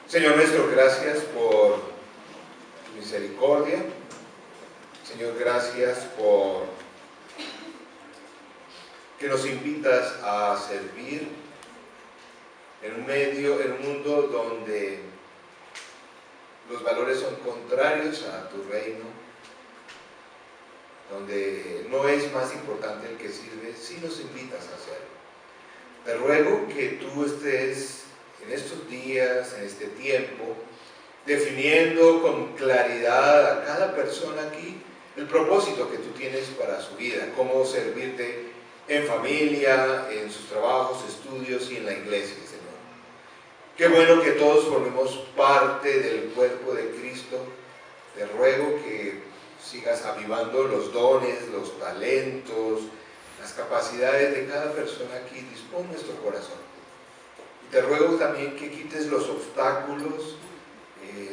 Señor nuestro, gracias por tu misericordia. Señor, gracias por que nos invitas a servir en un mundo donde los valores son contrarios a tu reino, donde no es más importante el que sirve, sí nos invitas a hacerlo. Te ruego que tú estés en estos días, en este tiempo, definiendo con claridad a cada persona aquí el propósito que tú tienes para su vida, cómo servirte en familia, en sus trabajos, estudios y en la iglesia, Señor. Qué bueno que todos formemos parte del cuerpo de Cristo. Te ruego que sigas avivando los dones, los talentos, las capacidades de cada persona aquí. Dispón nuestro corazón. Y te ruego también que quites los obstáculos,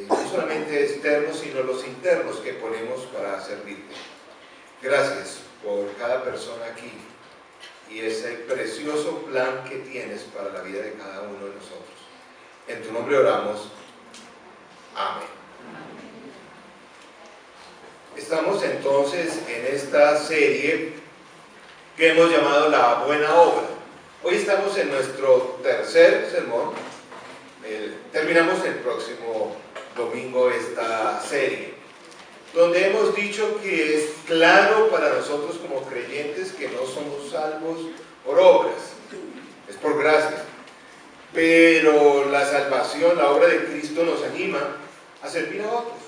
no solamente externos, sino los internos que ponemos para servirte. Gracias por cada persona aquí y ese precioso plan que tienes para la vida de cada uno de nosotros. En tu nombre oramos. Amén. Estamos entonces en esta serie que hemos llamado La Buena Obra. Hoy estamos en nuestro tercer sermón. Terminamos el próximo domingo esta serie, donde hemos dicho que es claro para nosotros como creyentes que no somos salvos por obras, es por gracia. Pero la salvación, la obra de Cristo nos anima a servir a otros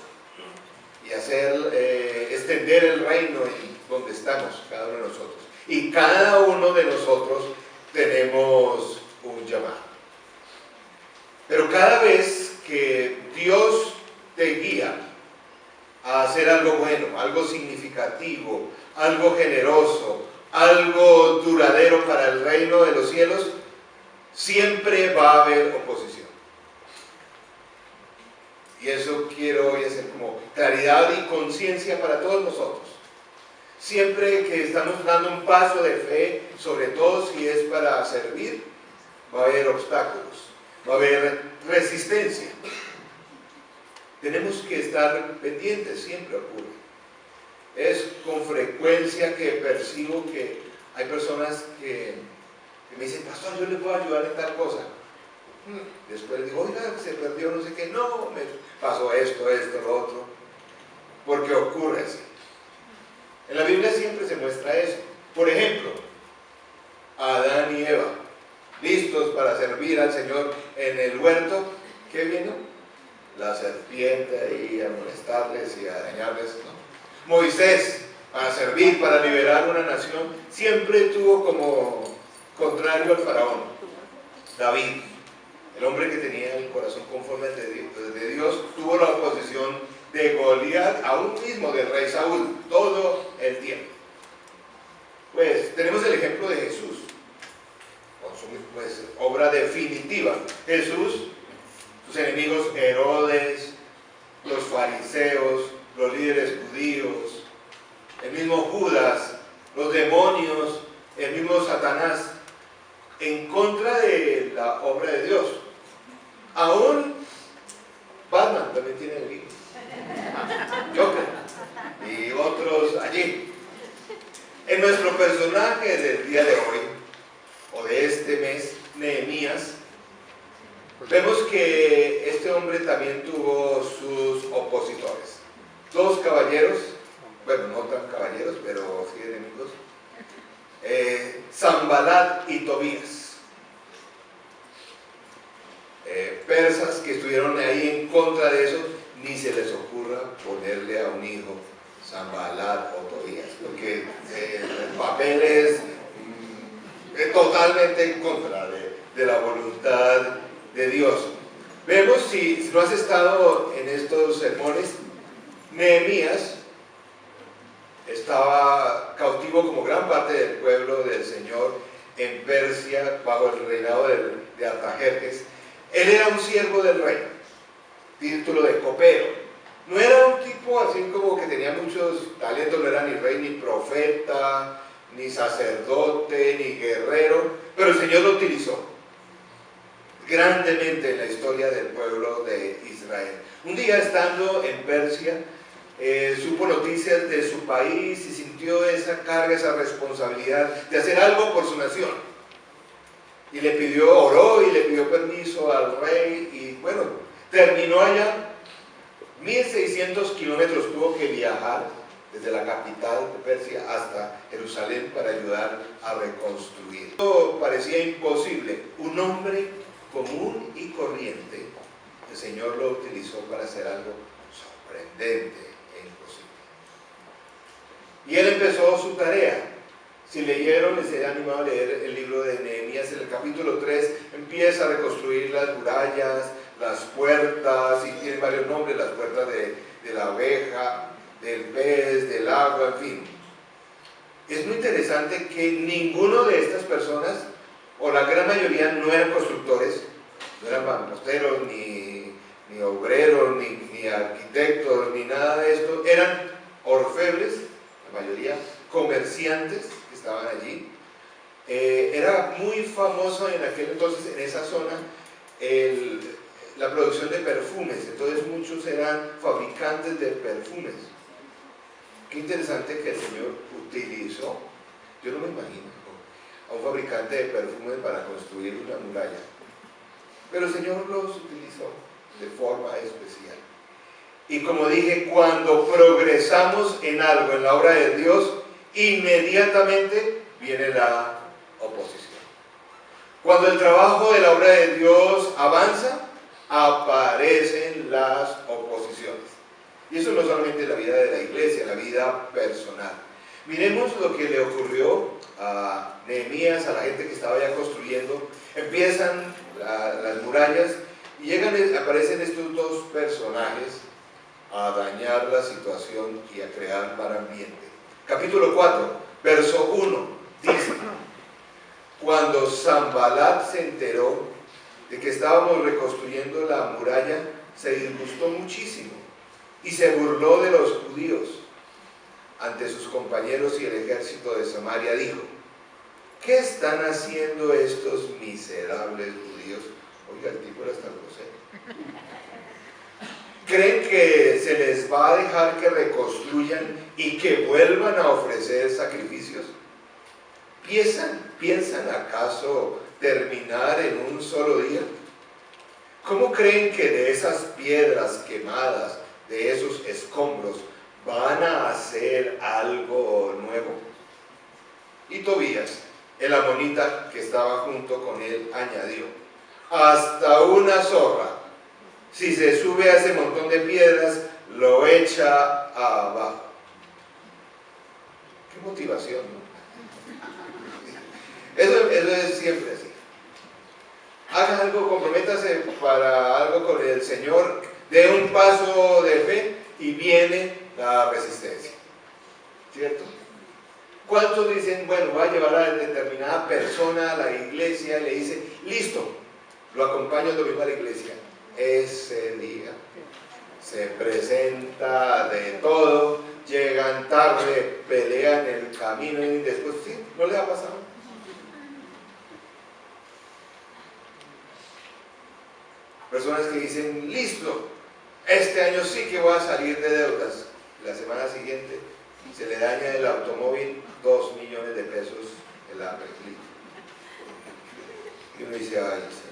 y a extender el reino en donde estamos, cada uno de nosotros. Y cada uno de nosotros tenemos un llamado. Pero cada vez que Dios te guía a hacer algo bueno, algo significativo, algo generoso, algo duradero para el reino de los cielos, siempre va a haber oposición. Y eso quiero hoy hacer como claridad y conciencia para todos nosotros. Siempre que estamos dando un paso de fe, sobre todo si es para servir, va a haber obstáculos, va a haber resistencia. Tenemos que estar pendientes, siempre ocurre. Es con frecuencia que percibo que hay personas que me dicen: pastor, yo le puedo ayudar en tal cosa. Después digo: oiga, se perdió no sé qué. No, me pasó esto, lo otro. Porque ocurre así. En la Biblia siempre se muestra eso. Por ejemplo, Adán y Eva, listos para servir al Señor en el huerto. ¿Qué vino? La serpiente ahí a molestarles y a dañarles, ¿no? Moisés, para servir, para liberar una nación, siempre tuvo como contrario al faraón. David, el hombre que tenía el corazón conforme al de Dios, tuvo la oposición de Goliat, aún mismo del rey Saúl, todo el tiempo. Pues tenemos el ejemplo de Jesús, con su obra definitiva. Jesús, sus enemigos Herodes, los fariseos, los líderes judíos, el mismo Judas, los demonios, el mismo Satanás, en contra de la obra de Dios. Aún Batman también tiene enemigos, Joker y otros allí. En nuestro personaje del día de hoy, o de este mes, Nehemías, vemos que este hombre también tuvo sus opositores. Dos caballeros, bueno, no tan caballeros, pero sí enemigos, Sanbalat y Tobías. Persas que estuvieron ahí en contra de eso. Ni se les ocurra ponerle a un hijo Sanbalat o Tobías, porque el papel es totalmente en contra de la voluntad de Dios. Vemos, si no has estado en estos sermones, Nehemías estaba cautivo como gran parte del pueblo del Señor en Persia bajo el reinado de Artajerjes. Él era un siervo del rey, título de copero. No era un tipo así como que tenía muchos talentos, no era ni rey, ni profeta, ni sacerdote, ni guerrero, pero el Señor lo utilizó. grandemente en la historia del pueblo de Israel. Un día, estando en Persia, supo noticias de su país y sintió esa carga, esa responsabilidad de hacer algo por su nación. Y le pidió, oró y le pidió permiso al rey, y bueno, terminó allá. 1600 kilómetros tuvo que viajar desde la capital de Persia hasta Jerusalén para ayudar a reconstruir. Todo parecía imposible. Un hombre común y corriente, el Señor lo utilizó para hacer algo sorprendente e imposible. Y él empezó su tarea. Si leyeron, les he animado a leer el libro de Nehemías. En el capítulo 3 empieza a reconstruir las murallas, las puertas, y tiene varios nombres: las puertas de la oveja, del pez, del agua, en fin. Es muy interesante que ninguno de estas personas, o la gran mayoría, no eran constructores, no eran mamposteros, ni obreros, ni arquitectos, ni nada de esto. Eran orfebres, la mayoría, comerciantes que estaban allí. Era muy famoso en aquel entonces, en esa zona, la producción de perfumes. Entonces muchos eran fabricantes de perfumes. Qué interesante que el Señor utilizó, yo no me imagino, a un fabricante de perfumes para construir una muralla, pero el Señor los utilizó de forma especial. Y como dije, cuando progresamos en algo, en la obra de Dios, inmediatamente viene la oposición. Cuando el trabajo de la obra de Dios avanza, aparecen las oposiciones. Y eso no solamente en la vida de la iglesia, en la vida personal. Miremos lo que le ocurrió a Nehemías, a la gente que estaba ya construyendo. Empiezan las murallas y aparecen estos dos personajes a dañar la situación y a crear mal ambiente. Capítulo 4, verso 1, dice: cuando Sanbalat se enteró de que estábamos reconstruyendo la muralla, se disgustó muchísimo y se burló de los judíos. Ante sus compañeros y el ejército de Samaria dijo: ¿qué están haciendo estos miserables judíos? Oiga, el tipo era hasta grosero. ¿Creen que se les va a dejar que reconstruyan y que vuelvan a ofrecer sacrificios? ¿Piensan acaso terminar en un solo día? ¿Cómo creen que de esas piedras quemadas, de esos escombros, van a hacer algo nuevo? Y Tobías, el amonita que estaba junto con él, añadió: hasta una zorra, si se sube a ese montón de piedras, lo echa abajo. Qué motivación, ¿no? Eso es siempre así. Haga algo, comprométase para algo con el Señor, dé un paso de fe y viene la resistencia, ¿cierto? ¿Cuántos dicen, bueno, voy a llevar a determinada persona a la iglesia y le dice, listo, lo acompaño el domingo a la iglesia? Ese día se presenta de todo, llegan tarde, pelean en el camino y después, ¿sí? ¿No le ha pasado? Personas que dicen, listo, este año sí que voy a salir de deudas. La semana siguiente se le daña el automóvil, 2 millones de pesos el arreglito. Y uno dice, ay, Señor.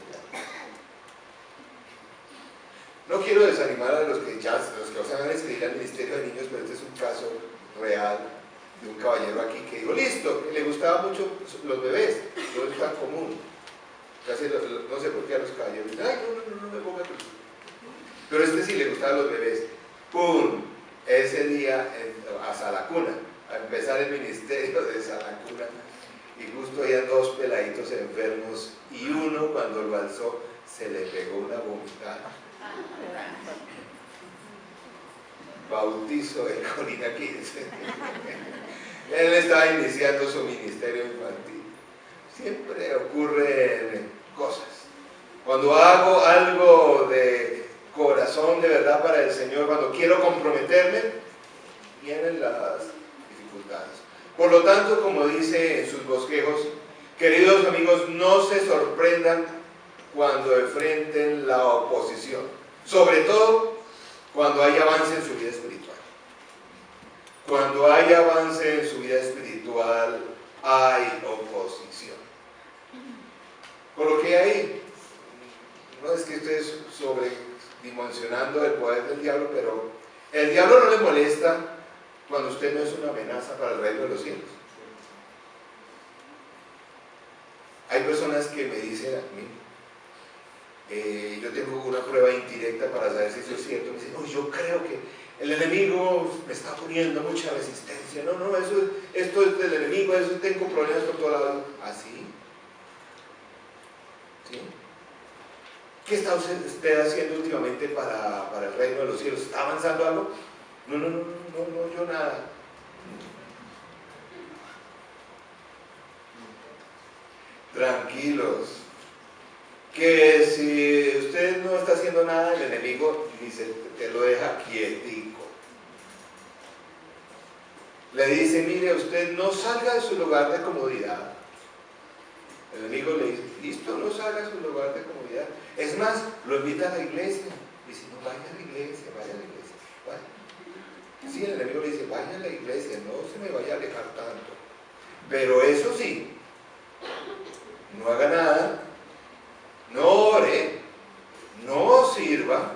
No quiero desanimar a los que van a inscribir al Ministerio de Niños, pero este es un caso real de un caballero aquí que dijo, listo, que le gustaban mucho los bebés, no es tan común. Casi no sé por qué a los caballeros, ay, no me ponga triste. Pero sí le gustaban los bebés. ¡Pum! Ese día a Salacuna, a empezar el ministerio de Salacuna, y justo había 2 peladitos enfermos, y uno cuando lo alzó se le pegó una vomitada. Bautizo de Colina 15. Él estaba iniciando su ministerio infantil. Siempre ocurren cosas. Cuando hago algo de corazón de verdad para el Señor, cuando quiero comprometerme, vienen las dificultades. Por lo tanto, como dice en sus bosquejos, queridos amigos, no se sorprendan cuando enfrenten la oposición, sobre todo cuando hay avance en su vida espiritual. Cuando hay avance en su vida espiritual, hay oposición. Por lo que hay, no es que estés sobredimensionando el poder del diablo, pero el diablo no le molesta cuando usted no es una amenaza para el reino de los cielos. Hay personas que me dicen a mí, yo tengo una prueba indirecta para saber si eso es cierto, me dicen, no, yo creo que el enemigo me está poniendo mucha resistencia, no, esto es del enemigo, eso tengo problemas por todo lado. ¿Así? ¿Sí? ¿Qué está usted haciendo últimamente para el reino de los cielos? ¿Está avanzando algo? No, yo nada. Tranquilos, que si usted no está haciendo nada, el enemigo dice, te lo deja quietico. Le dice, mire, usted no salga de su lugar de comodidad. El enemigo le dice, listo, no salga de su lugar de comodidad. Es más, lo invita a la iglesia. Dice, no, vaya a la iglesia, vaya a la iglesia. Vaya. Sí, el enemigo le dice, vaya a la iglesia, no se me vaya a alejar tanto. Pero eso sí, no haga nada, no ore, no sirva,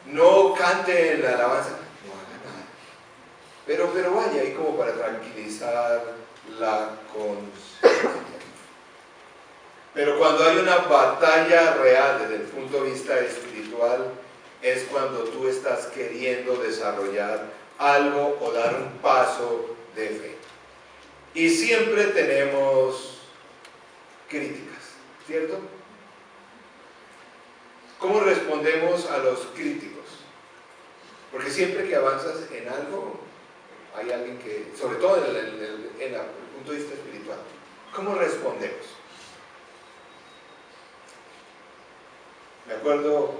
no cante en la alabanza, no haga nada. Pero vaya ahí como para tranquilizar la conciencia. Pero cuando hay una batalla real desde el punto de vista espiritual, es cuando tú estás queriendo desarrollar algo o dar un paso de fe. Y siempre tenemos críticas, ¿cierto? ¿Cómo respondemos a los críticos? Porque siempre que avanzas en algo, hay alguien que, sobre todo en el punto de vista espiritual, ¿cómo respondemos? Me acuerdo,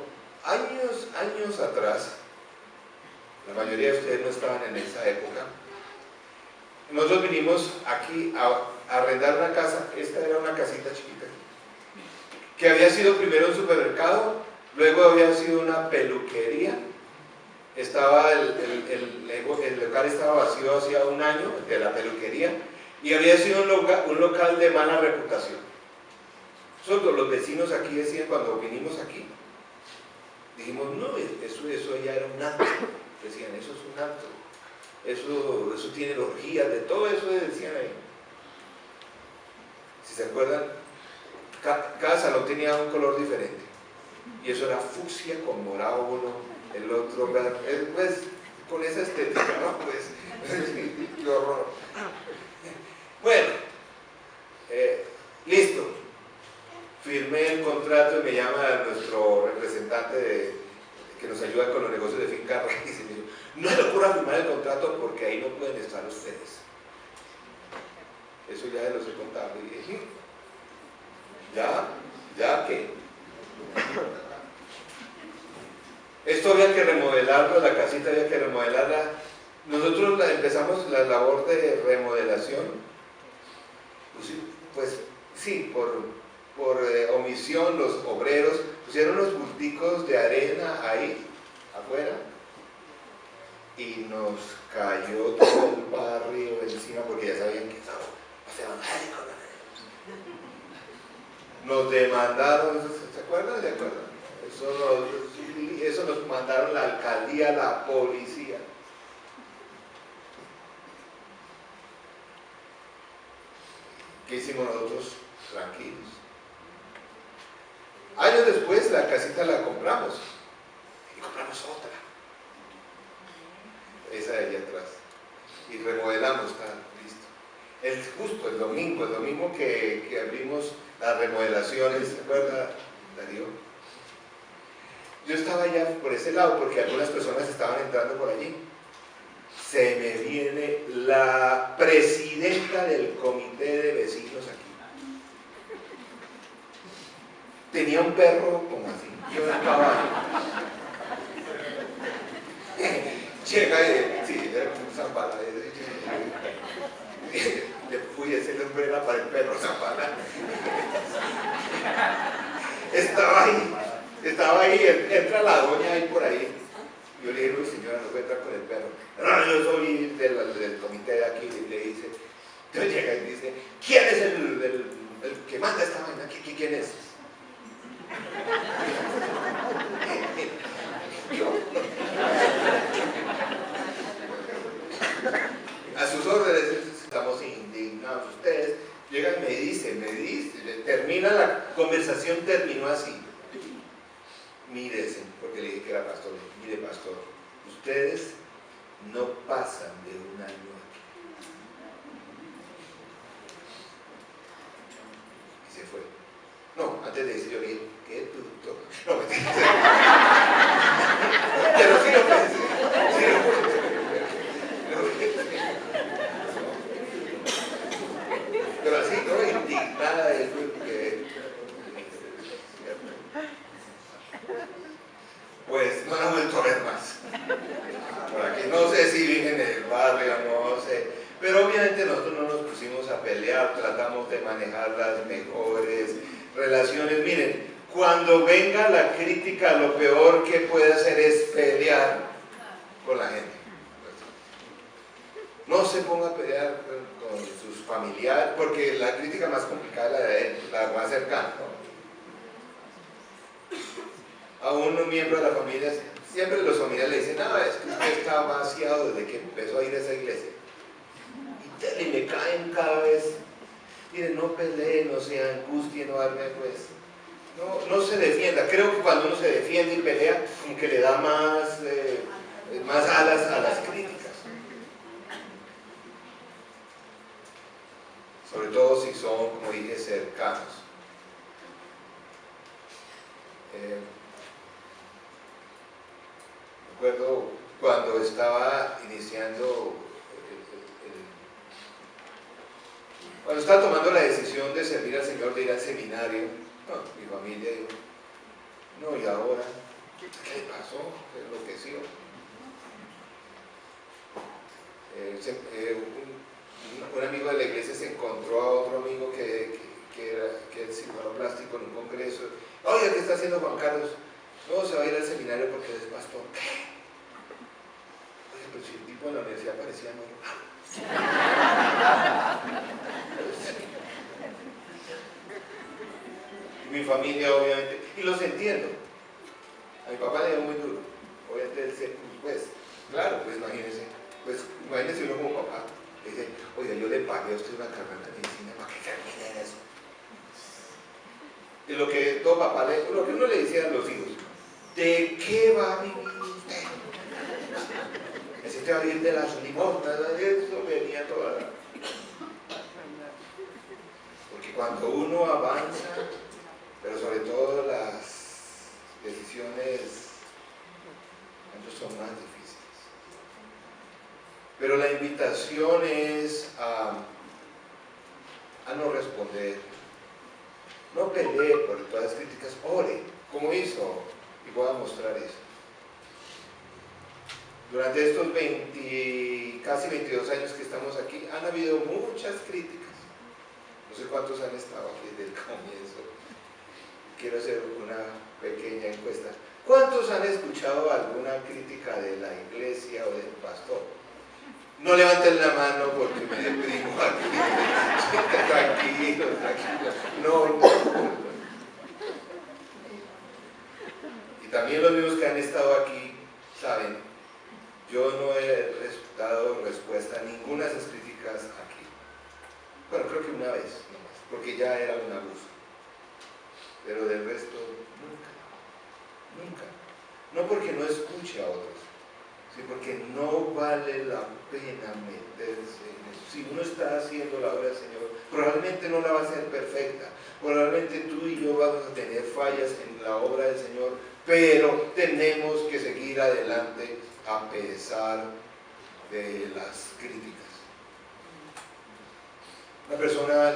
años atrás, la mayoría de ustedes no estaban en esa época, nosotros vinimos aquí a arrendar una casa. Esta era una casita chiquita que había sido primero un supermercado, luego había sido una peluquería. Estaba el local estaba vacío hacía un año, de la peluquería, y había sido un local de mala reputación. Nosotros los vecinos aquí decían, cuando vinimos aquí, dijimos, no, eso ya era un acto. Decían, eso es un acto. Eso tiene orgías, de todo eso decían ahí. Si se acuerdan, cada salón tenía un color diferente. Y eso era fucsia con morado uno, el otro, pues, con esa estética, ¿no? Pues, qué horror. Bueno, listo. Firmé el contrato y me llama nuestro representante que nos ayuda con los negocios de finca raíz y me dijo, no se le ocurra firmar el contrato porque ahí no pueden estar ustedes. Eso ya se los he contado. Y dije, ¿ya qué? Esto había que remodelarlo, la casita había que remodelarla. Nosotros empezamos la labor de remodelación, pues sí, por omisión los obreros pusieron unos bulticos de arena ahí afuera y nos cayó todo el barrio encima porque ya sabían que estaba nos demandaron, ¿se acuerdan? ¿Se acuerdan? Eso nos mandaron la alcaldía, la policía. ¿Qué hicimos nosotros? Tranquilos. Años después la casita la compramos y compramos otra, esa de allá atrás, y remodelamos, está listo. Justo el domingo que abrimos las remodelaciones, ¿se acuerda, Darío? Yo estaba allá por ese lado porque algunas personas estaban entrando por allí. Se me viene la presidenta del comité de vecinos aquí. Tenía un perro como así, yo un caballo. Llega y sí, era como un zambala. Le fui uy, ese hombre era para el perro Zapala. Estaba ahí, entra la doña ahí por ahí. Yo le dije, uy señora, no puede entrar con el perro. No, yo soy del comité de aquí, y le dice, entonces llega y dice, ¿quién es el que manda esta vaina? ¿Quién es? Yo. A sus órdenes, estamos indignados. Ustedes llegan y me dicen, termina la conversación, terminó así. Mire, porque le dije que era pastor, mire pastor, ustedes no pasan de un año aquí. Y se fue. No, antes de decir yo le dije, qué tuto. No, mentira. Pero sí lo pensé. Pero así, ¿no? Indignada de que... Pues no la he vuelto a ver más. Por aquí no sé si vive en el barrio, no sé. Pero obviamente nosotros no nos pusimos a pelear, tratamos de manejar las mejores relaciones. Miren, cuando venga la crítica, lo peor que puede hacer es pelear con la gente. No se ponga a pelear con sus familiares, porque la crítica más complicada es la más cercana, ¿no? A un miembro de la familia, siempre los familiares le dicen, no, es que usted está vaciado desde que empezó a ir a esa iglesia. Y me caen cada vez. Miren, no peleen, no se angustien, no armen, pues. No se defienda. Creo que cuando uno se defiende y pelea, como que le da más alas a las críticas. Sobre todo si son, como dije, cercanos. Recuerdo cuando estaba iniciando, cuando estaba tomando la decisión de servir al Señor, de ir al seminario, mi familia dijo, no, ¿y ahora? ¿Qué le pasó? Se enloqueció. Un amigo de la iglesia se encontró a otro amigo que es cirujano plástico en un congreso. Oye, ¿qué está haciendo Juan Carlos? No, se va a ir al seminario porque es pastor. ¿Qué? Oye, pero si el tipo en la universidad parecía normal. Mi familia, obviamente, y los entiendo. A mi papá le dio muy duro. Obviamente él se, pues, claro, pues imagínense uno como papá. Le dice, oye, yo le pagué a usted una carrera de medicina para que termine eso. Y lo que todo papá, lo que uno le decía a los hijos, ¿de qué va a vivir usted? Necesita vivir de las limosnas, eso venía toda la... Porque cuando uno avanza, pero sobre todo las decisiones, son más difíciles. Pero la invitación es a no responder. No pelee por todas las críticas, ore, como hizo, y voy a mostrar eso. Durante estos casi 22 años que estamos aquí, han habido muchas críticas. No sé cuántos han estado aquí desde el comienzo. Quiero hacer una pequeña encuesta. ¿Cuántos han escuchado alguna crítica de la iglesia o del pastor? No levanten la mano porque me deprimo aquí. Tranquilo. No. Y también los mismos que han estado aquí saben, yo no he dado respuesta a ninguna de esas críticas aquí. Bueno, creo que una vez nomás, porque ya era un abuso. Pero del resto, nunca. No porque no escuche a otros, sino porque no vale la pena meterse en eso. Si uno está haciendo la obra del Señor, probablemente no la va a hacer perfecta, probablemente tú y yo vamos a tener fallas en la obra del Señor, pero tenemos que seguir adelante a pesar de las críticas. Una persona,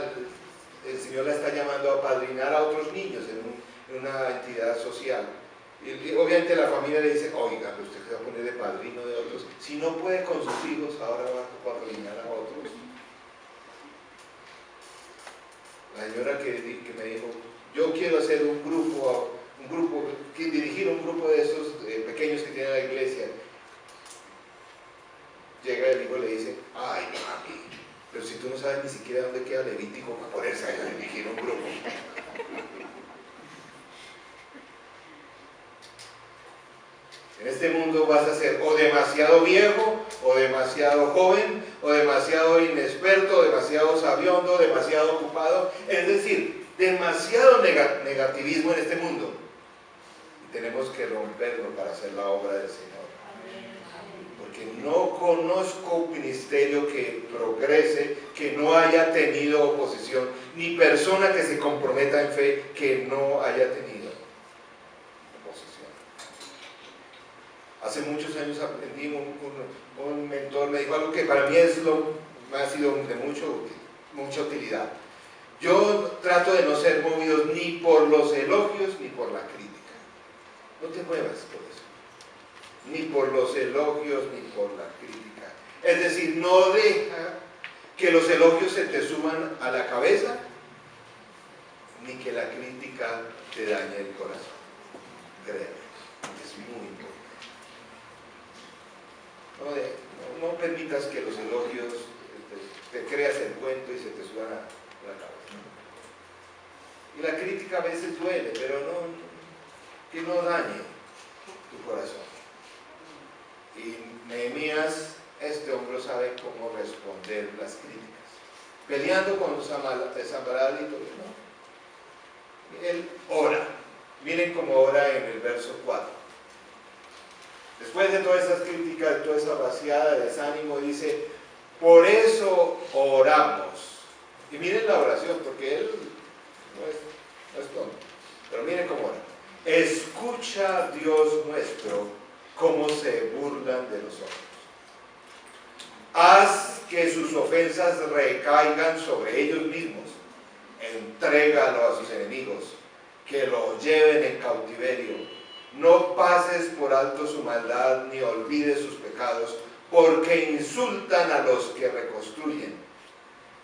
el Señor la está llamando a padrinar a otros niños en una entidad social. Y obviamente la familia le dice, oiga, usted se va a poner de padrino de otros. Si no puede con sus hijos, ahora va a padrinar a otros. La señora que me dijo, yo quiero hacer dirigir un grupo de esos pequeños que tiene la iglesia. Llega el hijo y le dice, ay mami, pero si tú no sabes ni siquiera dónde queda Levítico para ponerse a dirigir un grupo. En este mundo vas a ser o demasiado viejo, o demasiado joven, o demasiado inexperto, o demasiado sabiondo, demasiado ocupado. Es decir, demasiado negativismo en este mundo. Y tenemos que romperlo para hacer la obra del Señor. Porque no conozco un ministerio que progrese, que no haya tenido oposición, ni persona que se comprometa en fe que no haya tenido oposición. Hace muchos años aprendí, un mentor me dijo algo que para mí me ha sido de mucha utilidad. Yo trato de no ser movido ni por los elogios ni por la crítica. No te muevas por eso. Ni por los elogios ni por la crítica. Es decir, no deja que los elogios se te suban a la cabeza, ni que la crítica te dañe el corazón. Créeme, es muy importante. No permitas que los elogios te creas el cuento y se te suban a la cabeza. Y la crítica a veces duele, pero que no dañe tu corazón. Y Nehemías, este hombre, sabe cómo responder las críticas. Peleando con Sanbalat y Tobías, él ora. Miren cómo ora en el verso 4. Después de todas esas críticas, toda esa vaciada de desánimo, dice, por eso oramos. Y miren la oración, porque él no es tonto. Pero miren cómo ora. Escucha, Dios nuestro, cómo se burlan de nosotros. Haz que sus ofensas recaigan sobre ellos mismos. Entrégalo a sus enemigos, que los lleven en cautiverio. No pases por alto su maldad, ni olvides sus pecados, porque insultan a los que reconstruyen.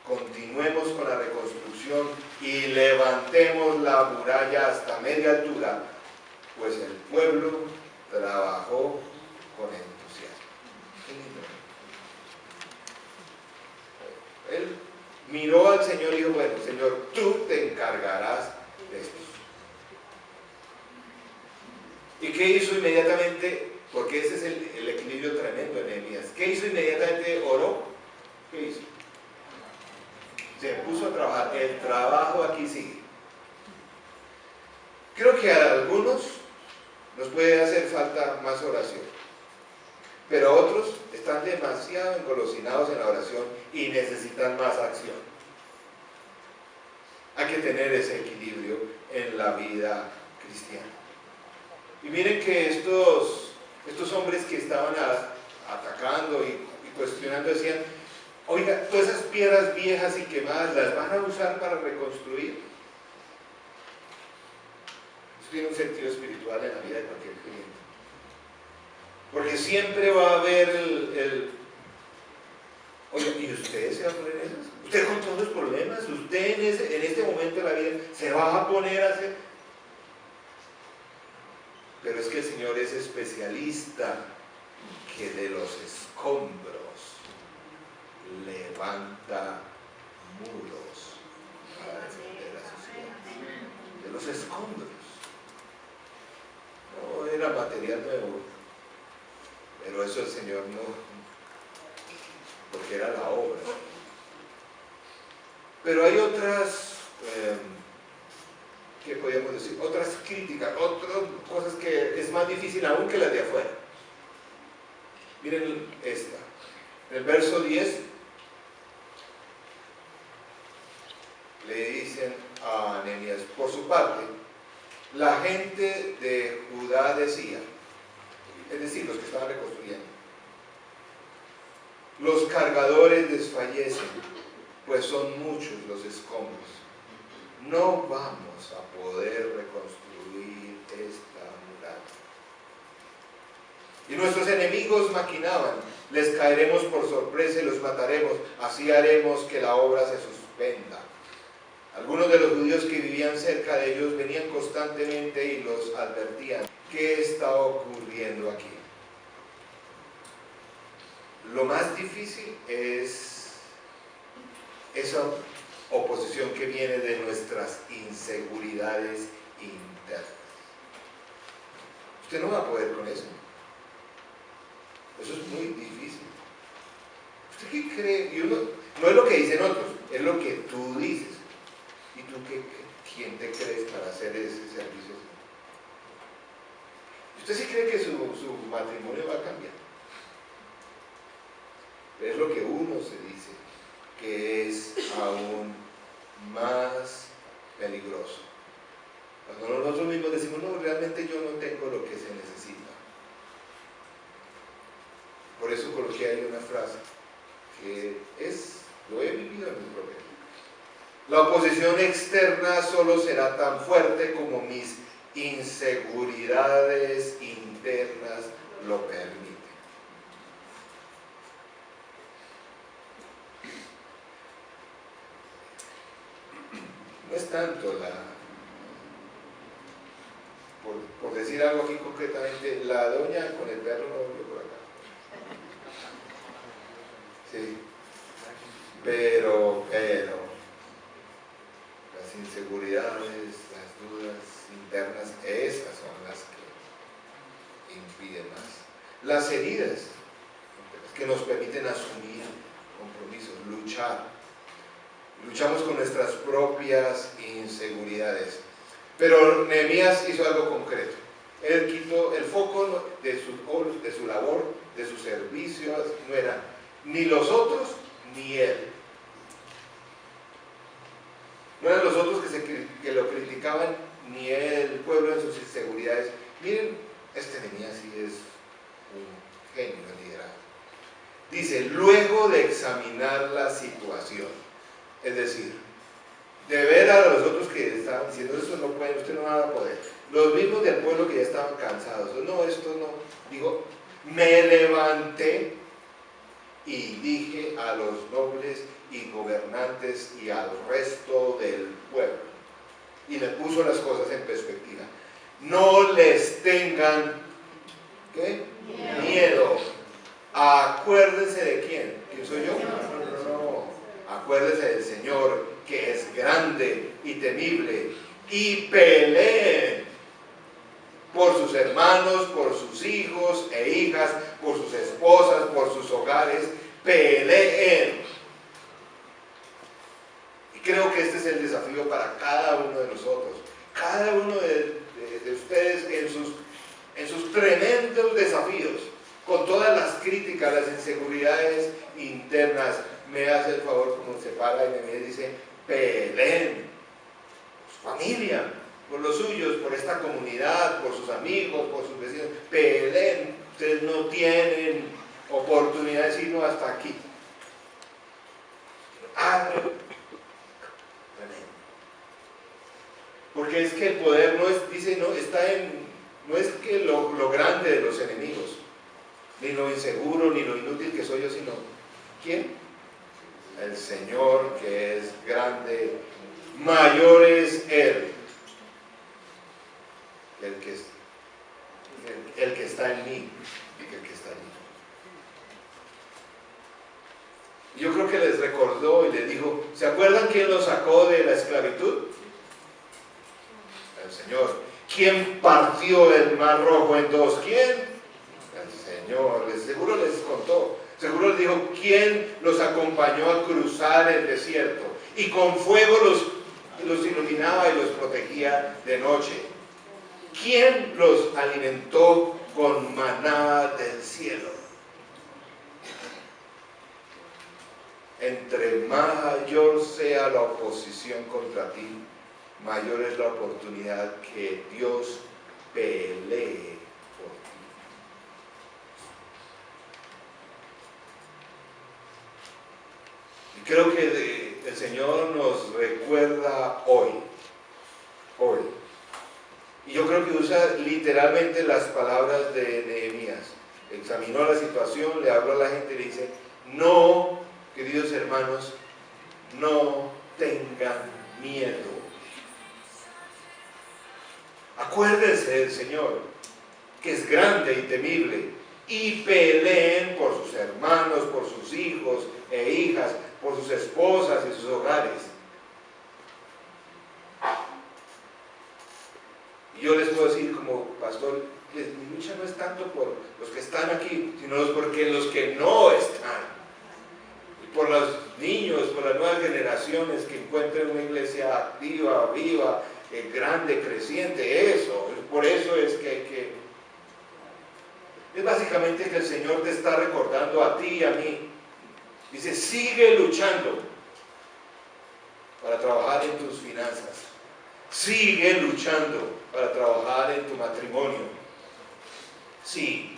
Continuemos con la reconstrucción y levantemos la muralla hasta media altura, pues el pueblo trabajó con entusiasmo. Él miró al Señor y dijo, bueno, Señor, tú te encargarás de esto. ¿Y qué hizo inmediatamente? Porque ese es el equilibrio tremendo de Nehemías. ¿Qué hizo inmediatamente? Oró. ¿Qué hizo? Se puso a trabajar. El trabajo aquí sigue. Creo que a algunos nos puede hacer falta más oración, pero otros están demasiado engolosinados en la oración y necesitan más acción. Hay que tener ese equilibrio en la vida cristiana. Y miren que estos hombres que estaban atacando y cuestionando decían, oiga, todas esas piedras viejas y quemadas, ¿las van a usar para reconstruir? Eso tiene un sentido espiritual en la vida de cualquier creyente. Porque siempre va a haber oye, ¿y usted se va a poner en esas? ¿Usted con todos los problemas? ¿Usted en este momento de la vida se va a poner a hacer? Pero es que el Señor es especialista que de los escombros levanta muros para defender a su ciudad. De los escombros. No era material nuevo, pero eso el Señor no, porque era la obra. Pero hay otras, ¿qué podríamos decir? Otras críticas, otras cosas que es más difícil aún que las de afuera. Miren esta, en el verso 10 le dicen a Nehemías, por su parte, la gente de Judá decía, es decir, los que estaban reconstruyendo, los cargadores desfallecen, pues son muchos los escombros. No vamos a poder reconstruir esta muralla. Y nuestros enemigos maquinaban, les caeremos por sorpresa y los mataremos, así haremos que la obra se suspenda. Algunos de los judíos que vivían cerca de ellos venían constantemente y los advertían: ¿qué está ocurriendo aquí? Lo más difícil es esa oposición que viene de nuestras inseguridades internas. Usted no va a poder con eso. Eso es muy difícil. ¿Usted qué cree? Y uno, no es lo que dicen otros, es lo que tú dices. ¿Y tú quién te crees para hacer ese servicio? ¿Usted sí cree que su matrimonio va a cambiar? Es lo que uno se dice, que es aún más peligroso. Cuando nosotros mismos decimos: no, realmente yo no tengo lo que se necesita. Por eso coloqué ahí una frase que lo he vivido en mi propia vida. La oposición externa solo será tan fuerte como mis inseguridades internas lo permiten. No es tanto por decir algo aquí concretamente, la doña con el perro no volvió por acá. Sí, pero las inseguridades, las dudas internas, esas son las que impiden más. Las heridas que nos permiten asumir compromisos, luchamos con nuestras propias inseguridades. Pero Nehemías hizo algo concreto. Él quitó el foco de su labor, de su servicio. No era ni los otros ni él. No eran los otros que lo criticaban, ni él, el pueblo en sus inseguridades. Miren, Nehemías sí es un genio de liderazgo. Dice: luego de examinar la situación, es decir, de ver a los otros que estaban diciendo: eso no pueden, usted no va a poder. Los mismos del pueblo que ya estaban cansados: no, esto no. Digo, me levanté y dije a los nobles y gobernantes y al resto del pueblo, y le puso las cosas en perspectiva: no les tengan ¿qué? Miedo. Acuérdense de quién. ¿Quién soy yo? No. Acuérdense del Señor, que es grande y temible, y peleen por sus hermanos, por sus hijos e hijas, por sus esposas, por sus hogares. Peleen. Y creo que este es el desafío para cada uno de nosotros. Cada uno de ustedes en sus tremendos desafíos, con todas las críticas, las inseguridades internas, me hace el favor, como se para y me dice: peleen por su familia, por los suyos, por esta comunidad, por sus amigos, por sus vecinos. Peleen. Ustedes no tienen oportunidad de decir: no, hasta aquí. Porque es que el poder no es, dice, no es que lo grande de los enemigos, ni lo inseguro, ni lo inútil que soy yo, sino ¿quién? El Señor, que es grande, mayor es Él, el que está en mí, que el que está en mí. Yo creo que les recordó y les dijo: ¿se acuerdan quién los sacó de la esclavitud? El Señor. ¿Quién partió el mar rojo en dos? ¿Quién? El Señor. Seguro les contó. Seguro les dijo: ¿quién los acompañó a cruzar el desierto? Y con fuego los iluminaba y los protegía de noche. ¿Quién los alimentó con maná del cielo? Entre mayor sea la oposición contra ti, mayor es la oportunidad que Dios pelee por ti. Y creo que el Señor nos recuerda hoy. Y yo creo que usa literalmente las palabras de Nehemías. Examinó la situación, le habló a la gente y le dice: no, queridos hermanos, no tengan miedo. Acuérdense del Señor, que es grande y temible, y peleen por sus hermanos, por sus hijos e hijas, por sus esposas y sus hogares. Y yo les puedo decir como pastor, mi lucha no es tanto por los que están aquí, sino porque los que no están. Y por los niños, por las nuevas generaciones que encuentren una iglesia activa, viva, grande, creciente, eso. Por eso es que es básicamente que el Señor te está recordando a ti y a mí. Dice, sigue luchando para trabajar en tus finanzas. Sigue luchando para trabajar en tu matrimonio. Sí,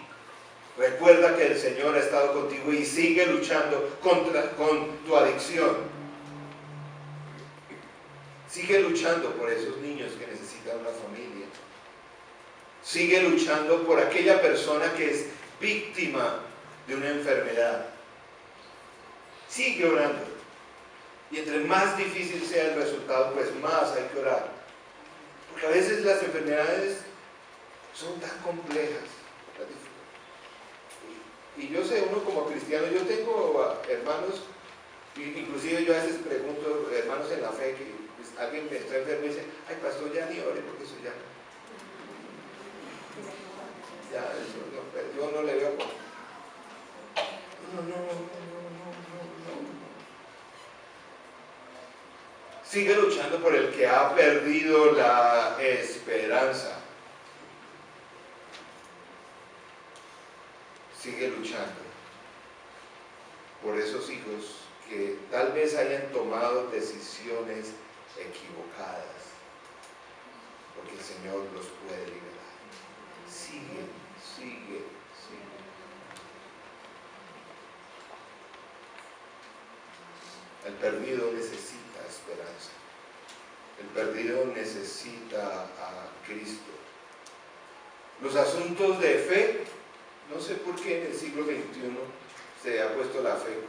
recuerda que el Señor ha estado contigo y sigue luchando con tu adicción. Sigue luchando por esos niños que necesitan una familia. Sigue luchando por aquella persona que es víctima de una enfermedad. Sigue orando. Y entre más difícil sea el resultado, pues más hay que orar. Porque a veces las enfermedades son tan complejas. Y yo sé, uno como cristiano, yo tengo hermanos, inclusive yo a veces pregunto, hermanos en la fe, que pues, alguien me está enfermo y dice, ay pastor, ya ni ore porque eso ya eso no, yo no le veo. No. Sigue luchando por el que ha perdido la esperanza. Sigue luchando por esos hijos que tal vez hayan tomado decisiones equivocadas, porque el Señor los puede liberar. Sigue. El perdido necesita esperanza. El perdido necesita a Cristo. Los asuntos de fe, no sé por qué en el siglo XXI se ha puesto la fe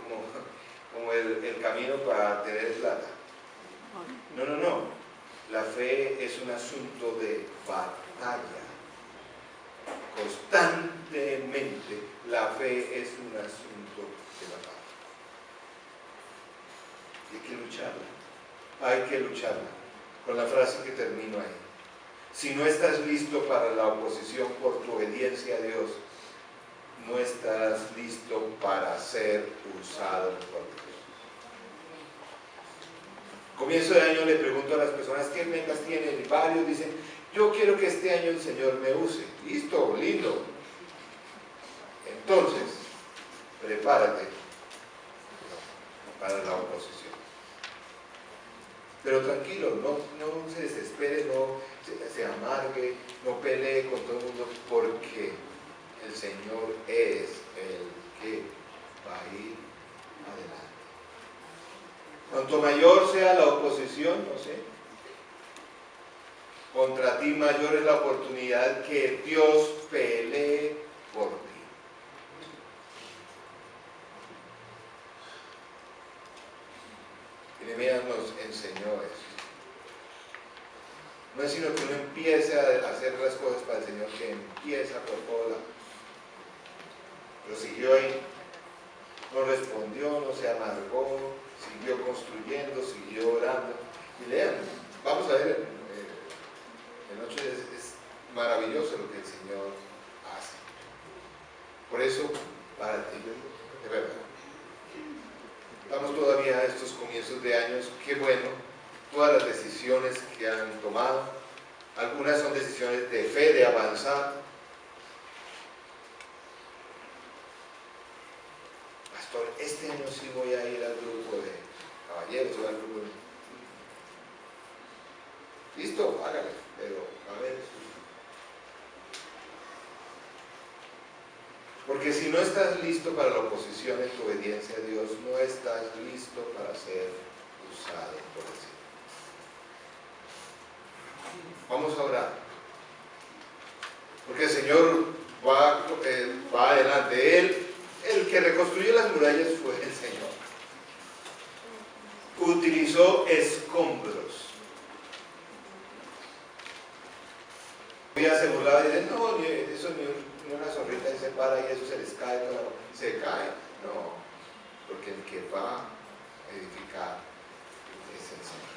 como el camino para tener plata. No. La fe es un asunto de batalla. Constantemente la fe es un asunto de batalla. Hay que lucharla. Con la frase que termino ahí. Si no estás listo para la oposición por tu obediencia a Dios, no estás listo para ser usado por Dios. Comienzo de año le pregunto a las personas qué metas tienen, y varios dicen, yo quiero que este año el Señor me use. Listo, lindo. Entonces, prepárate para la oposición. Pero tranquilo, no se desespere, no se amargue, no pelee con todo el mundo, porque el Señor es el que va a ir adelante. Cuanto mayor sea la oposición, contra ti mayor es la oportunidad que Dios pelee por ti. Jeremías nos enseñó eso. No es sino que uno empiece a hacer las cosas para el Señor, que empieza por todo lado. Pero siguió ahí, no respondió, no se amargó, siguió construyendo, siguió orando. Y lean, vamos a ver, en 8 es maravilloso lo que el Señor hace. Por eso, para ti, de verdad, estamos todavía a estos comienzos de años, qué bueno, todas las decisiones que han tomado, algunas son decisiones de fe, de avanzar. Pastor, este año sí voy a ir al grupo de caballeros o al grupo de... Listo, hágale, pero a ver. Porque si no estás listo para la oposición en tu obediencia a Dios, no estás listo para ser usado por el Señor. Vamos a orar. Porque el Señor va adelante. El que reconstruyó las murallas fue el Señor. Utilizó escombros Ya se burlaba y dice, no, eso ni una zorrita y se para y eso se les cae, se cae. No, porque el que va a edificar es el Señor.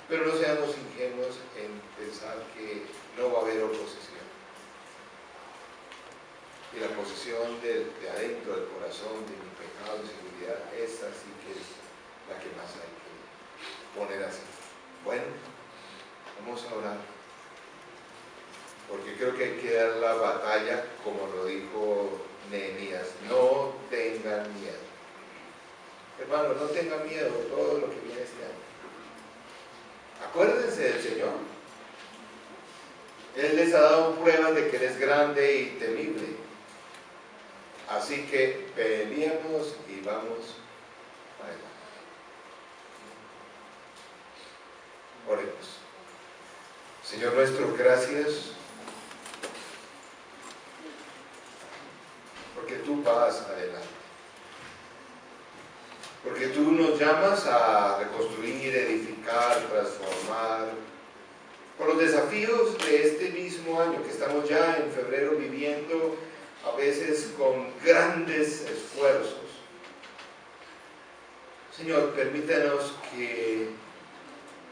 Pero no seamos ingenuos en pensar que no va a haber oposición. Y la posesión de adentro del corazón, de mi pecado y seguridad, esa sí que es la que más hay que poner así. Bueno, vamos a orar, porque creo que hay que dar la batalla, como lo dijo Nehemías. No tengan miedo. Hermano, no tengan miedo de todo lo que viene este año. Acuérdense del Señor. Él les ha dado pruebas de que Él es grande y temible. Así que peleemos y vamos adelante. Oremos. Señor nuestro, gracias porque tú vas adelante. Porque tú nos llamas a reconstruir, edificar, transformar. Por los desafíos de este mismo año que estamos ya en febrero viviendo, a veces con grandes esfuerzos. Señor, permítanos que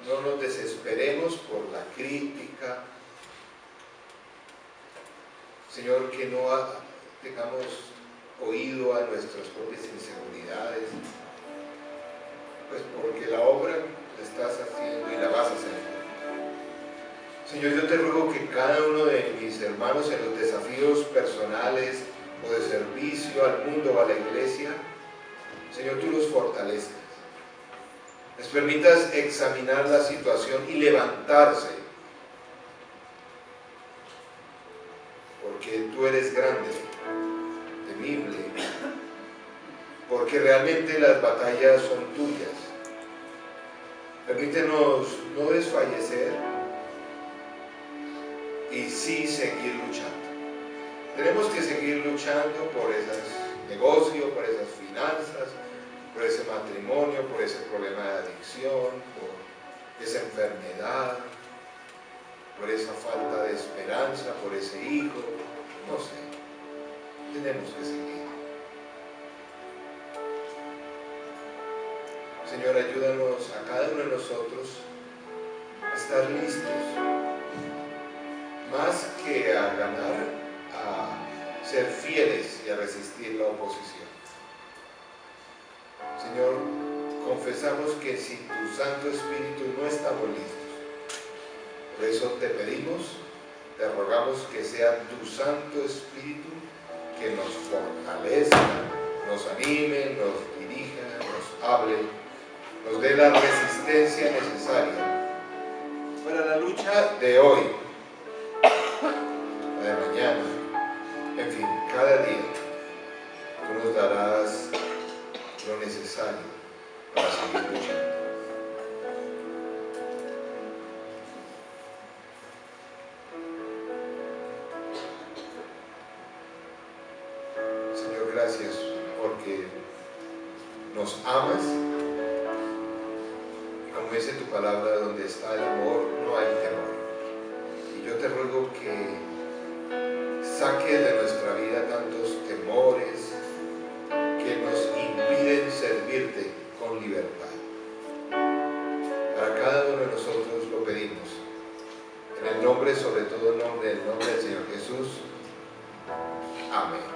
no nos desesperemos por la crítica. Señor, que no tengamos oído a nuestras propias inseguridades, pues porque la obra la estás haciendo y la vas a hacer. Señor, yo te ruego que cada uno de mis hermanos en los desafíos personales o de servicio al mundo o a la iglesia, Señor, tú los fortalezcas. Les permitas examinar la situación y levantarse, porque tú eres grande, temible, porque realmente las batallas son tuyas. Permítenos no desfallecer y sí seguir luchando. Tenemos que seguir luchando por esos negocios, por esas finanzas, por ese matrimonio, por ese problema de adicción, por esa enfermedad, por esa falta de esperanza, por ese hijo, no sé. Tenemos que seguir. Señor, ayúdanos a cada uno de nosotros a estar listos, más que a ganar, a ser fieles y a resistir la oposición. Señor, confesamos que sin tu Santo Espíritu no estamos listos. Por eso te pedimos, te rogamos que sea tu Santo Espíritu que nos fortalezca, nos anime, nos dirija, nos hable, nos dé la resistencia necesaria para la lucha de hoy, la de mañana, en fin, cada día. Tú nos darás lo necesario para seguir luchando. Señor, gracias porque nos amas. Como dice tu palabra, donde está el amor no hay temor. Y yo te ruego que saques de nuestra vida tantos temores que nos impiden servirte con libertad. Para cada uno de nosotros lo pedimos. En el nombre, sobre todo el nombre del Señor Jesús. Amén.